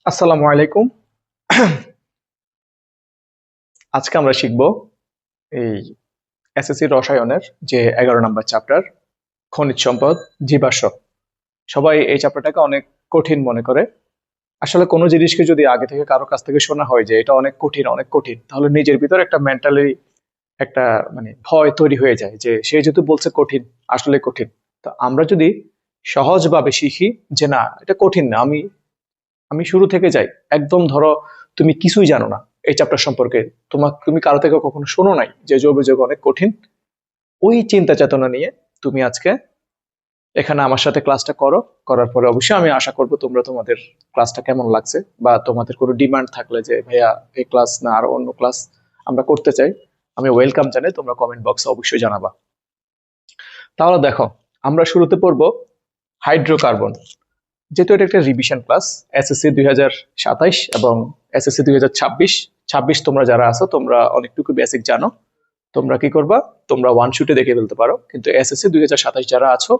আসসালামু আলাইকুম। আজকে আমরা শিখব এই এসএসসি রসায়নের যে 11 নম্বর চ্যাপ্টার খনিজ সম্পদ জীবাশ্ম। সবাই এই চ্যাপ্টারটাকে অনেক কঠিন মনে করে। আসলে কোনো জিনিসকে যদি আগে থেকে কারো কাছ থেকে শোনা হয় যে এটা অনেক কঠিন অনেক কঠিন, তাহলে নিজের ভিতর একটা মেন্টালি একটা মানে ভয় তৈরি হয়ে যায় যে সে যেহেতু বলছে কঠিন, আসলে কঠিন। তো আমরা যদি সহজভাবে শিখি যে না এটা কঠিন না, আমি আমি শুরু থেকে যাই। একদম ধরো তুমি কিছুই জানো না এই চ্যাপ্টার সম্পর্কে, তুমি কারো থেকে কখনো শোনো নাই যে জৈব যৌগ অনেক কঠিন, ওই চিন্তা চেতনা নিয়ে তুমি আজকে এখানে আমার সাথে ক্লাসটা করো। করার পরে অবশ্যই আমি আশা করব তোমরা তোমাদের ক্লাসটা কেমন লাগছে, বা তোমাদের কোনো ডিমান্ড থাকলে যে ভাইয়া এই ক্লাস না আর অন্য ক্লাস আমরা করতে চাই, আমি ওয়েলকাম জানাই, তোমরা কমেন্ট বক্সে অবশ্যই জানাবা। তাহলে দেখো, আমরা শুরুতে পড়বো হাইড্রোকার্বন। যেহেতু এটা একটা রিভিশন ক্লাস, এসএসসি 2027 এবং এসএসসি 2026 26 তোমরা যারা আছো তোমরা অনেকটুকু বেসিক জানো। তোমরা কি করবা, তোমরা ওয়ান শুটে দেখে ফেলতে পারো, কিন্তু এসএসসি 2027 যারা আছো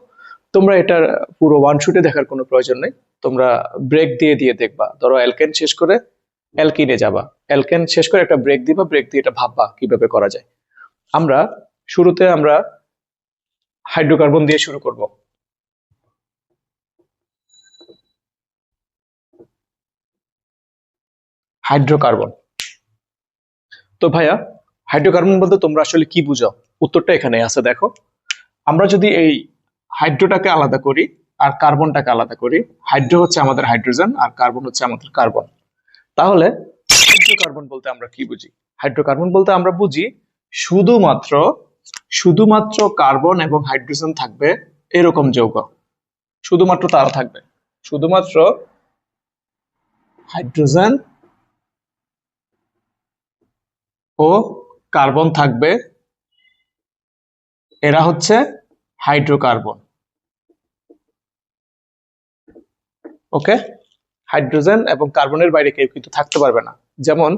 তোমরা এটার পুরো ওয়ান শুটে দেখার কোনো প্রয়োজন নেই। তোমরা ব্রেক দিয়ে দিয়ে দেখবা। ধরো অ্যালকেন শেষ করে অ্যালকিনে যাবা, অ্যালকেন শেষ করে একটা ব্রেক দিবা, ব্রেক দিয়ে এটা ভাববা কিভাবে করা যায়। আমরা শুরুতে আমরা হাইড্রোকার্বন দিয়ে শুরু করব। হাইড্রোকার্বন, তো ভাইয়া হাইড্রোকার্বন বলতে তোমরা আসলে কি বুঝো? উত্তরটা এখানে আছে, দেখো। আমরা যদি এই হাইড্রোটাকে আলাদা করি আর কার্বনটাকে আলাদা করি, হাইড্রো হচ্ছে আমাদের হাইড্রোজেন আর কার্বন হচ্ছে আমাদের কার্বন, তাহলে হাইড্রোকার্বন বলতে আমরা কি বুঝি? হাইড্রোকার্বন বলতে আমরা বুঝি শুধুমাত্র শুধুমাত্র কার্বন এবং হাইড্রোজেন থাকবে এরকম যৌগ, শুধুমাত্র তারা থাকবে, শুধুমাত্র হাইড্রোজেন ও কার্বন থাকবে, এরা হচ্ছে হাইড্রোকার্বন। ওকে, হাইড্রোজেন এবং কার্বনের বাইরে কেউ কিন্তু থাকতে পারবে না। যেমন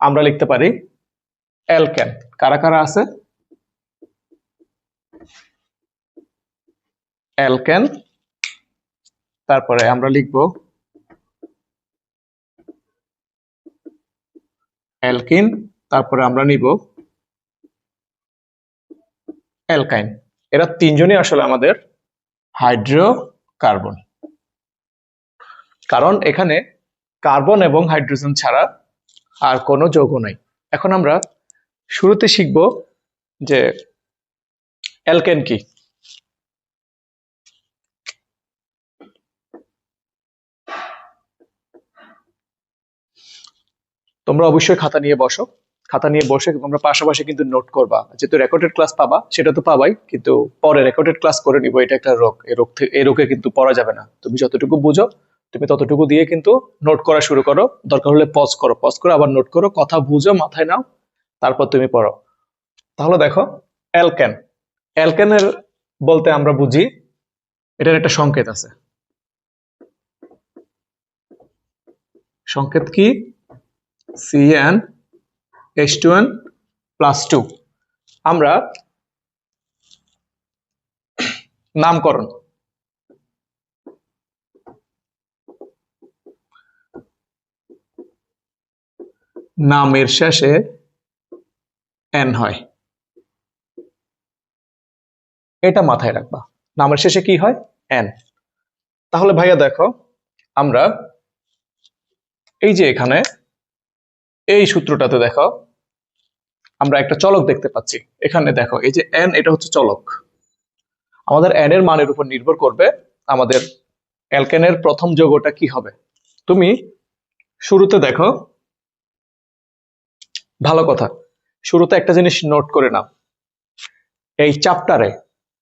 আমরা লিখতে পারি অ্যালকেন, কারা কারা আছে? অ্যালকেন, তারপরে আমরা লিখব অ্যালকিন, তারপরে আমরা নিব অ্যালকাইন। এরা তিনজনই আসলে আমাদের হাইড্রোকার্বন, কারণ এখানে কার্বন এবং হাইড্রোজেন ছাড়া আর কোনো যৌগ নাই। এখন আমরা শুরুতে শিখব যে অ্যালকেন কি। তোমরা অবশ্যই খাতা নিয়ে বসো, খাতা নিয়ে বসে তোমরা পাশাপাশি কিন্তু নোট করবা। যেহেতু রেকর্ডেড ক্লাস পাবা সেটা তো পাবাই, কিন্তু পরে রেকর্ডেড ক্লাস করে নিবো। এটা একটা রোগ, এই রোগে কিন্তু পড়া যাবে না। তুমি যতটুকু বুঝো তুমি ততটুকু দিয়ে কিন্তু নোট করা শুরু করো, দরকার হলে পজ করো, পজ করে আবার নোট করো, কথা বুঝো, মাথায় নাও, তারপর তুমি পড়ো। তাহলে দেখো, অ্যালকেন, অ্যালকেনের বলতে আমরা বুঝি এটার একটা সংকেত আছে। সংকেত কি? CnH2n+2। আমরা নামকরণ, নামের শেষে এন হয়, এটা মাথায় রাখবা। নামের শেষে কি হয়? এন। তাহলে ভাইয়া দেখো, আমরা এই যে এখানে এই সূত্রটাতে দেখো আমরা একটা চলক দেখতে পাচ্ছি। এখানে দেখো এই যে এন, এটা হচ্ছে চলক। আমাদের এন এর মানের উপর নির্ভর করবে আমাদের অ্যালকেনের প্রথম যৌগটা কি হবে। তুমি শুরুতে দেখো, ভালো কথা, শুরুতে একটা জিনিস নোট করে নাও। এই চ্যাপ্টারে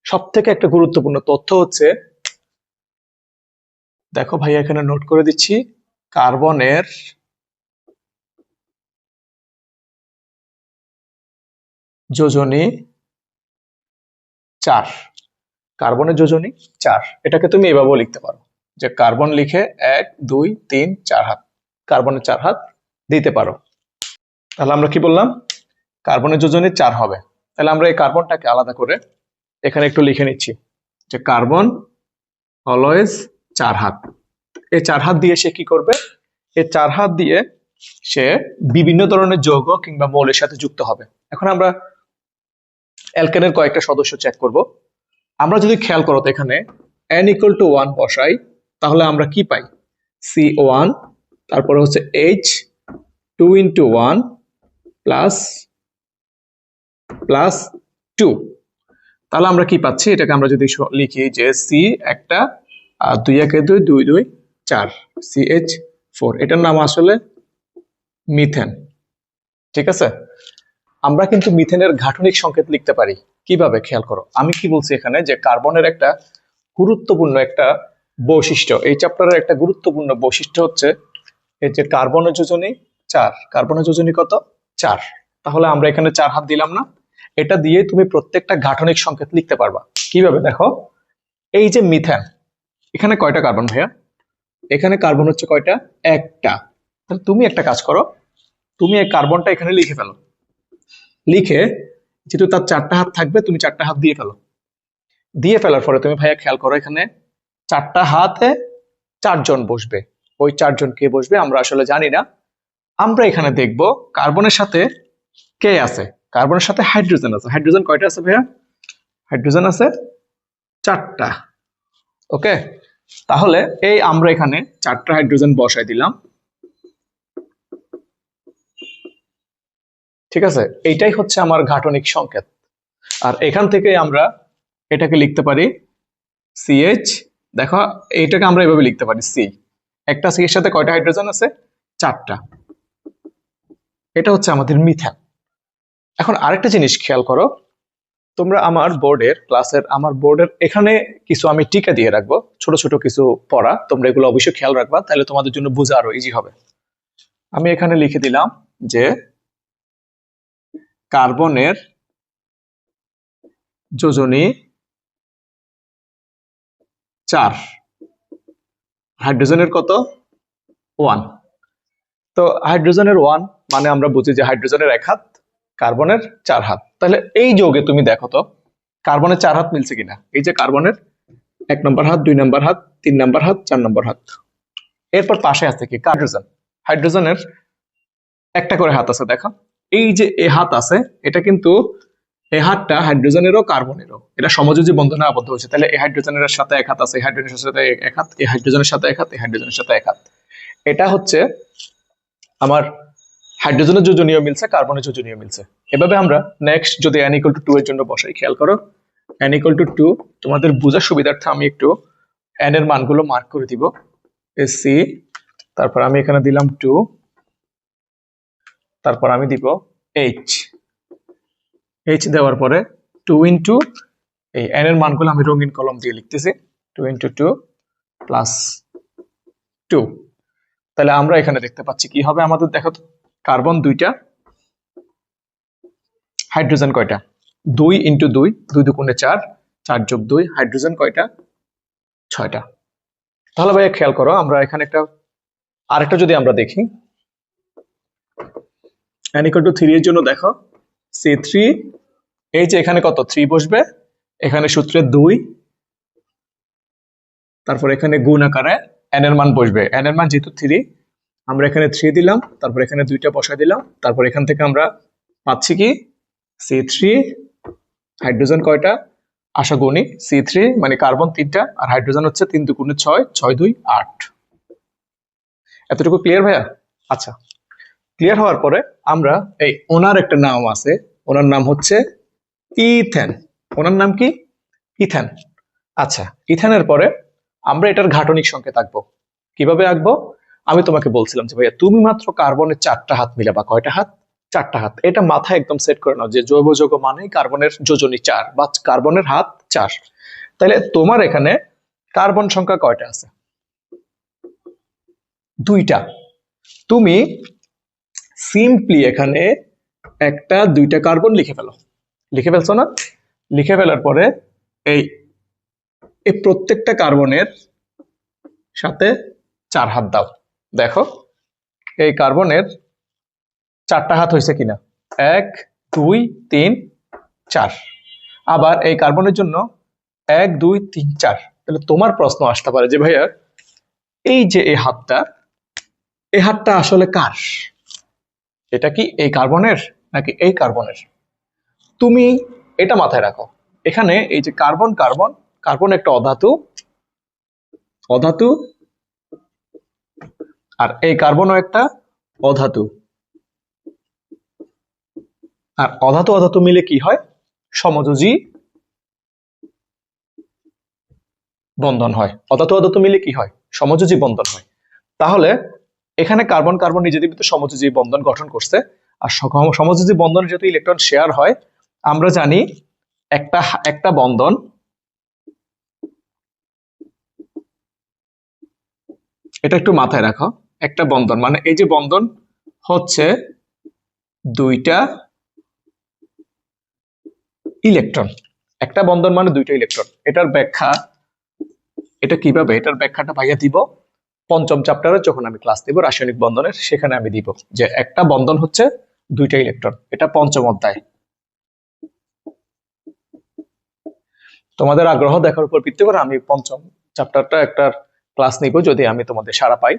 সব থেকে একটা গুরুত্বপূর্ণ তথ্য হচ্ছে, দেখো ভাইয়া এখানে নোট করে দিচ্ছি, কার্বনের যোজনী 4। কার্বনের যোজনী 4, এটাকে তুমি এভাবেও লিখতে পারো যে কার্বন লিখে 1 2 3 4 হাত, কার্বনের 4 হাত দিতে পারো। তাহলে আমরা কি বললাম? কার্বনের যোজনী 4 হবে। তাহলে আমরা এই কার্বনটাকে আলাদা করে এখানে একটু লিখে নিচ্ছি যে কার্বন অলওয়েজ 4 হাত। এই 4 হাত দিয়ে সে কি করবে? এই 4 হাত দিয়ে সে বিভিন্ন ধরনের যৌগ কিংবা মৌলের সাথে যুক্ত হবে। এখন আমরা অ্যালকেনের কয়েকটা সদস্য চেক করব। আমরা যদি খেয়াল করো তো এখানে n = 1 বসাই, তাহলে আমরা কি পাই? C1, তারপরে হচ্ছে H 2 × 1 প্লাস 2। তাহলে আমরা কি পাচ্ছি? এটাকে আমরা যদি লিখি যে C একটা, আর 2 × 2 2 2 4, CH4, এটার নাম আসলে মিথেন। ঠিক আছে, আমরা কিন্তু মিথেনের গাঠনিক সংকেত লিখতে পারি কিভাবে খেয়াল করো। আমি কি বলছি এখানে যে কার্বনের একটা গুরুত্বপূর্ণ একটা বৈশিষ্ট্য, এই চ্যাপ্টারের একটা গুরুত্বপূর্ণ বৈশিষ্ট্য হচ্ছে এই যে কার্বনের যোজনী 4, কার্বনের যোজনী কত? 4। তাহলে আমরা এখানে 4 হাত দিলাম না? এটা দিয়ে তুমি প্রত্যেকটা গাঠনিক সংকেত লিখতে পারবা। কিভাবে দেখো, এই যে মিথেন, এখানে কয়টা কার্বন ভাইয়া? এখানে কার্বন হচ্ছে কয়টা? একটা। তাহলে তুমি একটা কাজ করো, তুমি এই কার্বনটা এখানে লিখে ফেলো। লিখে যেহেতু তার 4টা হাত থাকবে, তুমি 4টা হাত দিয়ে ফেলো। দিয়ে ফেলার পরে তুমি ভাইয়া খেয়াল করো, এখানে 4টা হাতে 4 জন বসবে। ওই 4 জন কে বসবে আমরা আসলে জানি না। আমরা এখানে দেখব কার্বনের সাথে কে আছে? কার্বনের সাথে হাইড্রোজেন আছে। হাইড্রোজেন কয়টা আছে ভাইয়া? হাইড্রোজেন আছে 4টা। ওকে, তাহলে এই আমরা এখানে 4টা হাইড্রোজেন বসাই দিলাম। ঠিক আছে, এইটাই হচ্ছে আমার গাঠনিক সংকেত। আর এখান থেকে আমরা এটাকে লিখতে পারি CH। দেখো, এইটাকে আমরা এভাবে লিখতে পারি C। একটা C এর সাথে কয়টা হাইড্রোজেন আছে? 4টা। এটা হচ্ছে আমাদের মিথেন। এখন আরেকটা জিনিস খেয়াল করো, তোমরা আমার বোর্ডের এখানে কিছু আমি টিকা দিয়ে রাখবো, ছোট ছোট কিছু পড়া, তোমরা এগুলো অবশ্যই খেয়াল রাখবা, তাহলে তোমাদের জন্য বোঝা আরো ইজি হবে। আমি এখানে লিখে দিলাম যে কার্বনের যোজনী 4, হাইড্রোজেনের কত? 1। তো হাইড্রোজেনের 1 মানে আমরা বুঝি যে হাইড্রোজেনের 1 হাত, কার্বনের 4 হাত। তাহলে এই যৌগে তুমি দেখো তো কার্বনের 4 হাত মিলছে কিনা। এই যে কার্বনের 1 নম্বর হাত, 2 নম্বর হাত, 3 নম্বর হাত, 4 নম্বর হাত। এরপর পাশে আছে কি? হাইড্রোজেন। হাইড্রোজেনের একটা করে হাত আছে, দেখো এই যে এ হাত আছে, এটা কিন্তু এই হাতটা হাইড্রোজেনেরও কার্বনেরও, এটা সমযোজী বন্ধনে আবদ্ধ হয়েছে। তাহলে এই হাইড্রোজেনের সাথে 1 হাত আছে, এই হাইড্রোজেনের সাথে 1 হাত, এই হাইড্রোজেনের সাথে 1 হাত, এই হাইড্রোজেনের সাথে 1 হাত। এটা হচ্ছে আমার হাইড্রোজেনের যোজনীয় মিলছে, কার্বনের যোজনীয় মিলছে। এভাবে আমরা নেক্সট যদি n = 2 এর জন্য বসাই, খেয়াল করো n = 2, তোমাদের বোঝার সুবিধার্থে আমি একটু n এর মানগুলো মার্ক করে দিব। C, তারপর আমি এখানে দিলাম 2, তারপর আমি দিব H দেওয়ার পরে 2 × এই n এর মানগুলো আমি রঙিন কলম দিয়ে লিখতেছি, 2 × 2 প্লাস 2। তাহলে আমরা এখানে দেখতে পাচ্ছি কি হবে আমাদের, দেখো তো কার্বন 2টা, হাইড্রোজেন কয়টা? 2 × 2, 2 × 2 4, 4 + 2, হাইড্রোজেন কয়টা? 6টা। তাহলে ভাইয়া খেয়াল করো, আমরা এখানে আরেকটা যদি আমরা দেখি, n = 3 এর জন্য দেখো C3, এই যে এখানে কত? 3 বসবে, এখানে সূত্রে 2, তারপর এখানে গুণ আকারে n এর মান বসবে। n এর মান যেহেতু 3, আমরা এখানে 3 দিলাম, তারপর এখানে 2টা বসাই দিলাম, তারপর এখান থেকে আমরা পাচ্ছি কি? C3, হাইড্রোজেন কয়টা? আশা গুণী C3 মানে কার্বন 3টা, আর হাইড্রোজেন হচ্ছে 3 × 2 = 6, 6 × 2 = 8। এতটুকু ক্লিয়ার ভাইয়া? আচ্ছা, ক্লিয়ার হওয়ার পরে আমরা এই ওনার একটা নাম আছে, ওনার নাম হচ্ছে ইথেন। ওনার নাম কি? ইথেন। আচ্ছা, ইথেনের পরে আমরা এটার গাঠনিক সংকেত আঁকবো। কিভাবে আঁকবো? আমি তোমাকে বলছিলাম যে ভাইয়া তুমি মাত্র কার্বনের 4টা হাত মিলাবা। কয়টা হাত? 4টা হাত। এটা মাথায় একদম সেট করে নাও যে জৈব যৌগ মানেই কার্বনের যোজনী 4 বা কার্বনের হাত 4। তাহলে তোমার এখানে কার্বন সংখ্যা কয়টা আছে? 2টা। তুমি সিম্পলি এখানে 1টা 2টা কার্বন লিখে ফেলো। লিখে ফেলছো না? লিখে ফেলার পরে এই প্রত্যেকটা কার্বনের সাথে 4 হাত দাও। দেখো এই কার্বনের 4টা হাত হয়েছে কিনা? 1 2 3 4। আবার এই কার্বনের জন্য 1 2 3 4। তাহলে তোমার প্রশ্ন আসতে পারে যে ভাইয়া এই যে এই হাতটা, এই হাতটা আসলে কার? এটা কি এই কার্বনের নাকি এই কার্বনের? তুমি এটা মাথায় রাখো। এখানে এই যে কার্বন কার্বন, কার্বন একটা অধাতু, অধাতু, আর এই কার্বনও একটা অধাতু। আর অধাতু অধাতু মিলে কি হয়? সমযোজী বন্ধন হয়। অধাতু অধাতু মিলে কি হয়? সমযোজী বন্ধন হয়। তাহলে এখানে কার্বন কার্বন নিজেদের ভিতরে সমযোজী বন্ধন গঠন করছে। আর সমযোজী বন্ধনে যেহেতু ইলেকট্রন শেয়ার হয়, আমরা জানি একটা একটা বন্ধন, এটা একটু মাথায় রাখো। একটা বন্ধন মানে এই যে বন্ধন হচ্ছে দুইটা ইলেকট্রন। একটা বন্ধন মানে দুইটা ইলেকট্রন। এটার ব্যাখ্যা, এটা কিভাবে, এটার ব্যাখ্যাটা ভাইয়া দিব পঞ্চম চ্যাপ্টারে যখন আমি ক্লাস দিব রাসায়নিক বন্ধনের, সেখানে আমি দিব যে একটা বন্ধন হচ্ছে দুইটা ইলেকট্রন। এটা পঞ্চম অধ্যায়। তোমাদের আগ্রহ দেখার উপর ভিত্তি করে আমি পঞ্চম চ্যাপ্টারটা একটা ক্লাস নিব যদি আমি তোমাদের সাড়া পাই।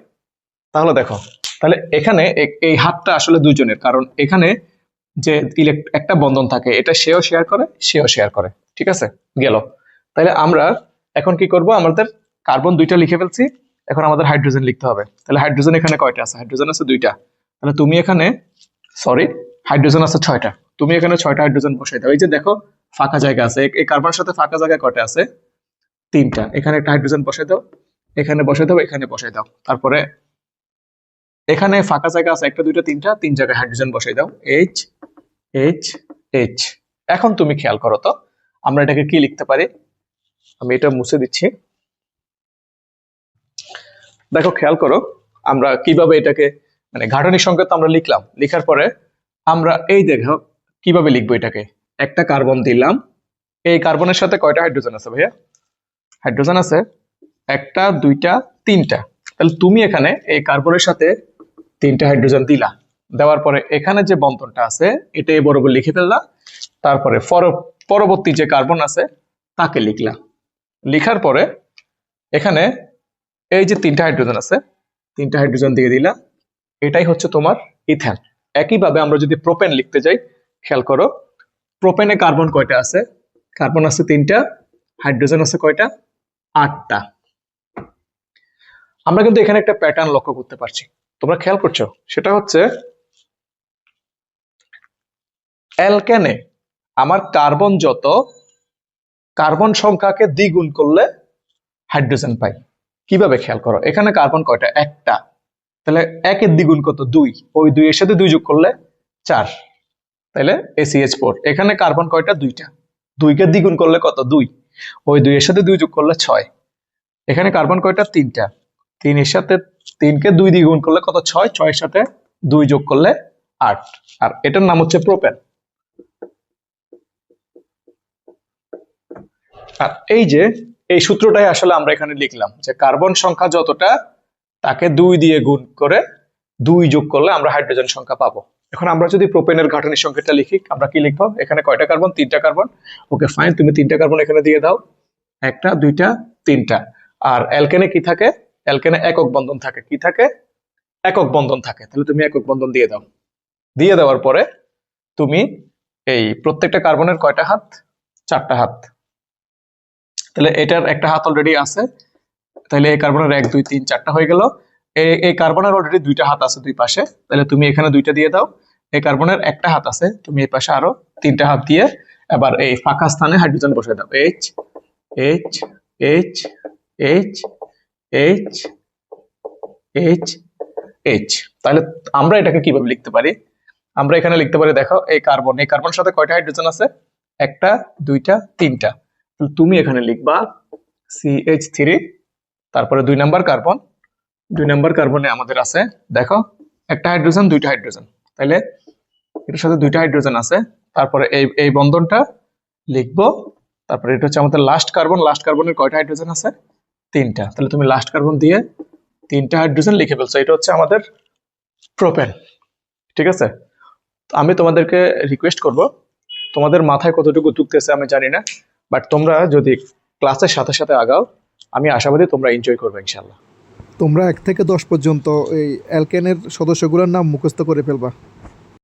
তাহলে দেখো, তাহলে এখানে এই হাতটা আসলে দুইজনের, কারণ এখানে যে একটা বন্ধন থাকে, এটা সেও শেয়ার করে, সেও শেয়ার করে। ঠিক আছে, গেল। তাহলে আমরা এখন কি করব? আমাদের কার্বন দুইটা লিখে ফেলছি, এখন আমাদের হাইড্রোজেন লিখতে হবে। তাহলে হাইড্রোজেন এখানে কয়টা আছে? হাইড্রোজেন আছে দুইটা। তাহলে তুমি এখানে, সরি, হাইড্রোজেন আছে ছয়টা। তুমি এখানে ছয়টা হাইড্রোজেন বসাই দাও। এই যে দেখো ফাঁকা জায়গা আছে, এই কার্বনের সাথে ফাঁকা জায়গা কয়টা আছে? তিনটা। এখানে একটা হাইড্রোজেন বসাই দাও, এখানে বসাই দাও, এখানে বসাই দাও। তারপরে এখানে ফাঁকা জায়গা আছে একটা দুইটা তিনটা, তিন জায়গায় হাইড্রোজেন বসাই দাও, এইচ এইচ এইচ। এখন তুমি খেয়াল করো তো আমরা এটাকে কি লিখতে পারি। আমি এটা মুছে দিচ্ছি। দেখো খেয়াল করো আমরা কিভাবে এটাকে, মানে গাঠনিক সংকেত আমরা লিখলাম, লিখার পরে আমরা এই দেখো কিভাবে লিখবো এটাকে। একটা কার্বন দিলাম, এই কার্বনের সাথে কয়টা হাইড্রোজেন আছে ভাইয়া? হাইড্রোজেন আছে একটা দুইটা তিনটা। তাহলে তুমি এখানে এই কার্বনের সাথে তিনটা হাইড্রোজেন দিলা, দেওয়ার পরে এখানে যে বন্ধনটা আছে এটা এই বরাবর লিখে ফেললা। তারপরে পরবর্তী যে কার্বন আছে তাকে লিখলা, লিখার পরে এখানে এই যে তিনটা হাইড্রোজেন আছে, তিনটা হাইড্রোজেন দিয়ে দিলা। এটাই হচ্ছে তোমার ইথেন। একইভাবে আমরা যদি প্রোপেন লিখতে যাই, খেয়াল করো প্রোপেনে কার্বন কয়টা আছে? কার্বন আছে তিনটা, হাইড্রোজেন আছে কয়টা? আটটা। আমরা কিন্তু এখানে একটা প্যাটার্ন লক্ষ্য করতে পারছি, তোমরা খেয়াল করছো? সেটা হচ্ছে অ্যালকেনে আমার কার্বন যত, কার্বন সংখ্যাকে দ্বিগুণ করলে হাইড্রোজেন পাই। কিভাবে? খেয়াল করো এখানে কার্বন কয়টা? একটা। তাহলে একের দ্বিগুণ কত? দুই। ওই দুইয়ের সাথে দুই যোগ করলে চার, তাহলে ACH4। এখানে কার্বন কয়টা? দুইটা। দুইকে দ্বিগুণ করলে কত? দুই। ওই দুইয়ের সাথে দুই যোগ করলে ছয়। এখানে কার্বন কয়টা? তিনটা। তিনের সাথে তিনকে দুই দ্বিগুণ করলে কত? ছয়। ছয়ের সাথে দুই যোগ করলে আট। আর এটার নাম হচ্ছে প্রোপেন। আর এই যে এই সূত্রটাই আসলে আমরা এখানে লিখলাম যে কার্বন সংখ্যা যতটা তাকে দুই দিয়ে গুণ করে দুই যোগ করলে আমরা হাইড্রোজেন সংখ্যা পাবো। এখন আমরা যদি প্রোপেনের গাঠনিক সংকেতটা লিখি, আমরা কি লিখবো? এখানে কয়টা কার্বন? তিনটা কার্বন। ওকে ফাইন, তুমি তিনটা কার্বন এখানে দিয়ে দাও, একটা দুইটা তিনটা। আর অ্যালকেনে কি থাকে? অ্যালকেনে একক বন্ধন থাকে। কি থাকে? একক বন্ধন থাকে। তাহলে তুমি একক বন্ধন দিয়ে দাও। দিয়ে দেওয়ার পরে তুমি এই প্রত্যেকটা কার্বনের কয়টা হাত? চারটা হাত। তাহলে এটার একটা হাত অলরেডি আছে, তাহলে এই কার্বনের এক দুই তিন চারটা হয়ে গেল। এই কার্বনের অলরেডি দুইটা হাত আছে দুই পাশে, তাহলে তুমি এখানে দুইটা দিয়ে দাও। এই কার্বনের একটা হাত আছে, তুমি এই পাশে আরো তিনটা হাত দিয়ে এবার এই ফাঁকা স্থানে হাইড্রোজেন বসে দাও। H H H H H H H. তাহলে আমরা এটাকে কিভাবে লিখতে পারি? আমরা এখানে লিখতে পারি, দেখো এই কার্বন, এই কার্বনের সাথে কয়টা হাইড্রোজেন আছে? একটা দুইটা তিনটা। তুমি এখানে লিখবা CH3, তারপরে দুই নাম্বার কার্বন, দুই নাম্বার কার্বনে আমাদের আছে দেখো একটা হাইড্রোজেন দুইটা হাইড্রোজেন, তাহলে এটার সাথে দুইটা হাইড্রোজেন আছে। তারপরে এই এই বন্ধনটা লিখবো। তারপরে এটা হচ্ছে আমাদের লাস্ট কার্বন, লাস্ট কার্বনের কয়টা হাইড্রোজেন আছে? তিনটা। তাহলে তুমি লাস্ট কার্বন দিয়ে তিনটা হাইড্রোজেন লিখে ফেলছো, এটা হচ্ছে আমাদের প্রোপেন। ঠিক আছে, আমি তোমাদেরকে রিকোয়েস্ট করব, তোমাদের মাথায় কতটুকু ঢুকতেছে আমি জানি না, বাট তোমরা যদি ক্লাসের সাথে সাথে আগাও, আমি আশাবাদী তোমরা এনজয় করবে ইনশাল্লাহ। তোমরা 1 থেকে 10 পর্যন্ত এই অ্যালকেনের সদস্যগুলোর নাম মুখস্থ করে ফেলবা।